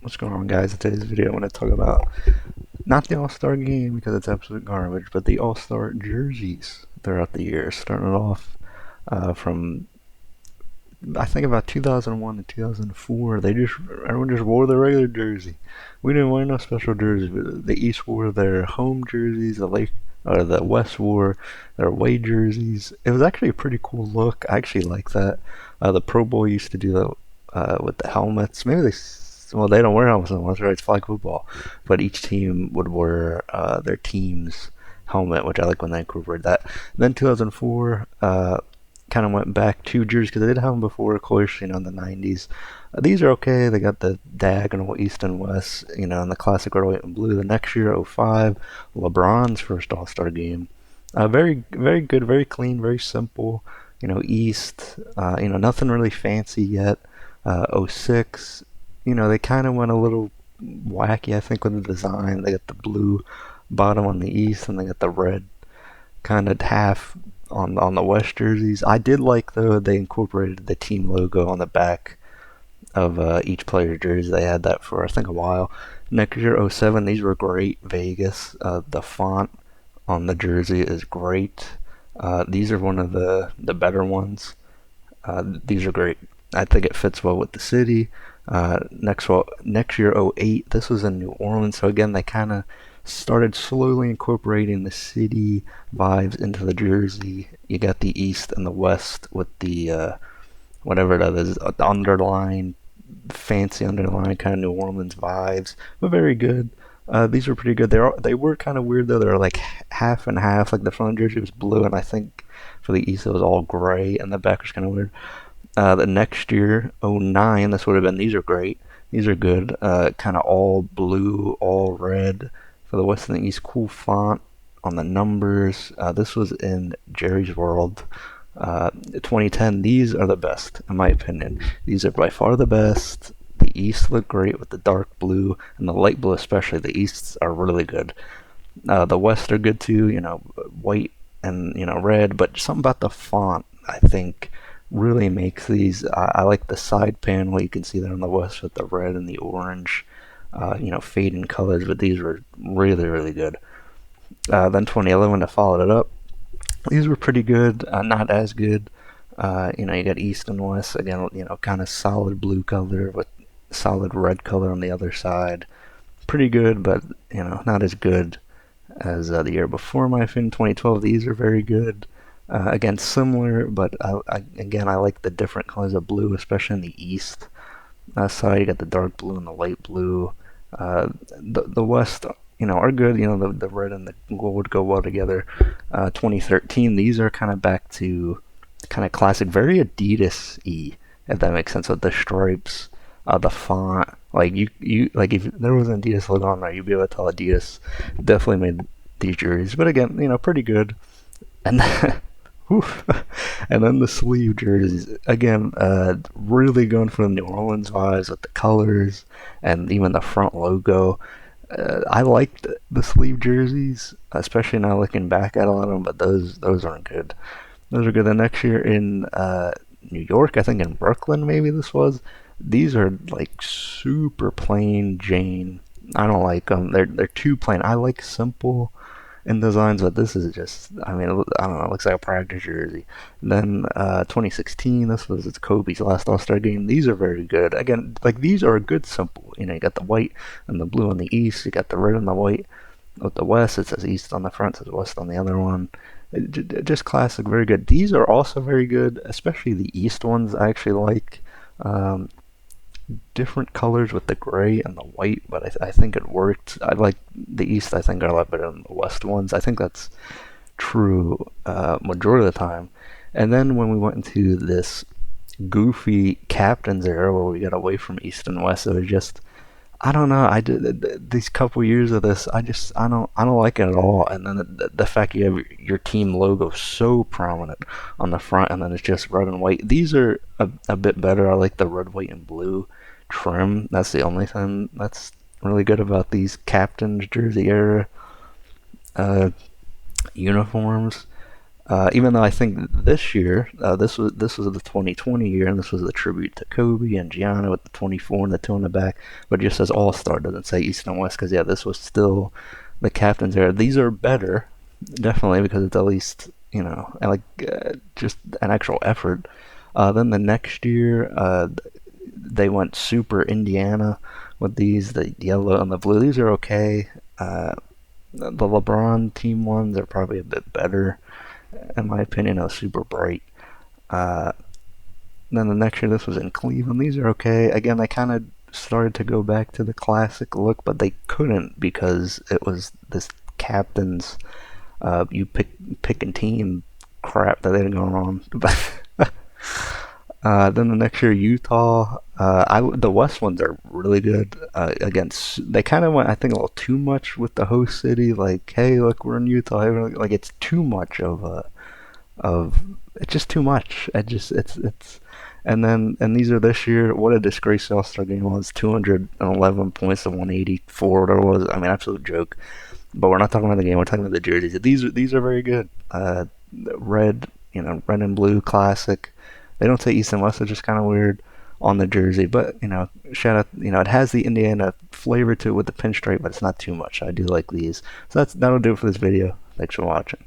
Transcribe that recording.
What's going on, guys? In today's video, I want to talk about not the All-Star game because it's absolute garbage, but the All-Star jerseys throughout the year. Starting it off from I think about 2001 to 2004, everyone just wore their regular jersey. We didn't wear no special jerseys. The East wore their home jerseys. The West wore their away jerseys. It was actually a pretty cool look. I actually like that. The Pro Bowl used to do that with the helmets. Well, they don't wear helmets anymore. That's right, it's flag football. But each team would wear their team's helmet, which I like when they incorporated that. Then 2004, kind of went back to jerseys because they did have them before, of course, in the 90s. These are okay. They got the diagonal east and west, and the classic red, white, and blue. The next year, '05, LeBron's first All-Star game. Very, very good, very clean, very simple. East. Nothing really fancy yet. '06. They kind of went a little wacky, I think, with the design. They got the blue bottom on the east, and they got the red kind of half on the West jerseys. I did like though they incorporated the team logo on the back of each player's jersey. They had that for I think a while. Next year, '07, these were great. Vegas. The font on the jersey is great. These are one of the better ones. These are great. I think it fits well with the city. Next year, '08, this was in New Orleans. So again, they kind of started slowly incorporating the city vibes into the jersey. You got the East and the West with the whatever that is, the underline, fancy underline, kind of New Orleans vibes, but very good. These were pretty good. They were kind of weird though. They were like half and half. Like the front jersey was blue, and I think for the East it was all gray, and the back was kind of weird. The next year, '09, this would have been. These are great. These are good. Kind of all blue, all red for the West and the East. Cool font on the numbers. This was in Jerry's World. 2010. These are the best, in my opinion. These are by far the best. The East look great with the dark blue and the light blue, especially. The Easts are really good. The West are good too. White and red, but something about the font, I think, really makes these. I like the side panel. You can see that on the West with the red and the orange, fading colors. But these were really, really good. Then 2011 to follow it up. These were pretty good. Not as good. You got East and West again. Kind of solid blue color with solid red color on the other side. Pretty good, but not as good as the year before. In my opinion, 2012. These are very good. Again, similar, but again, I like the different colors of blue, especially in the East side. You got the dark blue and the light blue. The West, are good. The red and the gold go well together. 2013, these are kind of back to kind of classic, very Adidas-y, if that makes sense, with the stripes, the font. Like you like if there was an Adidas logo on there, you'd be able to tell Adidas definitely made these jerseys. But again, pretty good. And and then the sleeve jerseys again, really going for the New Orleans vibes with the colors and even the front logo. I liked the sleeve jerseys, especially now looking back at a lot of them, but those aren't good. Those are good. The next year in New York, I think in Brooklyn, maybe this was. These are like super plain Jane. I don't like them. They're too plain. I like simple in designs, but this is just. I mean, I don't know. It looks like a practice jersey. Then 2016, it's Kobe's last All Star game. These are very good. Again, like these are a good simple. You got the white and the blue on the East. You got the red and the white with the West. It says East on the front, it says West on the other one. Just classic, very good. These are also very good, especially the East ones. I actually like. Different colors with the gray and the white, but I think it worked. I like the East. I think are a lot better than the West ones. I think that's true majority of the time. And then when we went into this goofy captains era where we got away from East and West, it was just I don't know. I did these couple years of this. I don't like it at all. And then the fact you have your team logo so prominent on the front, and then it's just red and white. These are a bit better. I like the red, white, and blue trim. That's the only thing that's really good about these captains jersey era uh, uniforms. Even though I think this year, this was the 2020 year, and this was the tribute to Kobe and Gianna with the 24 and the two in the back, but it just says All Star, doesn't say East and West, because yeah, this was still the captains era. These are better, definitely, because it's at least like just an actual effort. Then the next year, they went super Indiana with these, the yellow and the blue. These are okay. The LeBron team ones are probably a bit better in my opinion. It was super bright. Uh, then the next year, this was in Cleveland. These are okay. Again, they kind of started to go back to the classic look, but they couldn't because it was this captain's you picking team crap that they had going on. Then the next year, Utah. The West ones are really good. Against they kind of went, I think, a little too much with the host city. Like, hey, look, we're in Utah. Like, it's too much of it's just too much. It's and these are this year. What a disgrace the All Star game was. 211 points to 184. Whatever it was. I mean, absolute joke. But we're not talking about the game. We're talking about the jerseys. These are very good. Red, red and blue classic. They don't say East and West. It's just kind of weird on the jersey. But shout out. It has the Indiana flavor to it with the pinstripe, but it's not too much. I do like these. So that'll do it for this video. Thanks for watching.